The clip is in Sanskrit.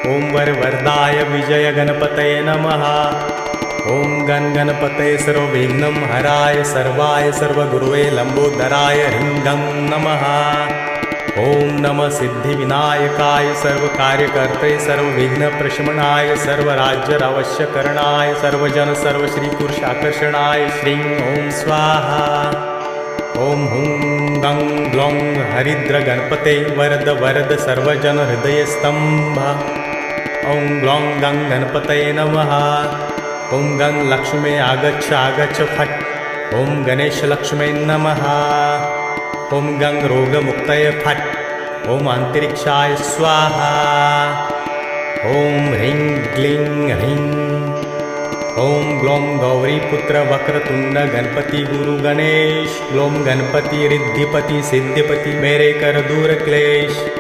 ओम वरवरदाय विजय गणपतये नमः। ओम गणपतये सर्वविघ्नं हराय सर्वाय सर्वगुरुवे लंबोदराय ह्रीं गं नमः। ओम नमः सिद्धिविनायकाय सर्वकार्यकर्ते सर्वविघ्नप्रशमनाय सर्वराज्यावश्यकरणाय सर्वजन सर्वश्रीपुरुषाकर्षणाय श्रीं ओम स्वाहा। ओम हुं गं ग्लौं हरिद्र गणपते वरद वरद सर्वजन हृदय स्तंभ। ओम ग्लौं गं गणपतये नमः। ओम गं लक्ष्मे आगच्छ आगच्छ फट्। ओम गणेश लक्ष्मे नमः। ओम गं रोगमुक्तये फट्। ओम अंतरिक्षाय स्वाहा। ओम ह्रीं क्लीं ह्रीं। ओम ग्लौं गौरीपुत्र वक्रतुंड गणपति गुरु गणेश। ग्लौं गणपति रिद्धिपति सिद्धिपति मेरे कर दूर क्लेश।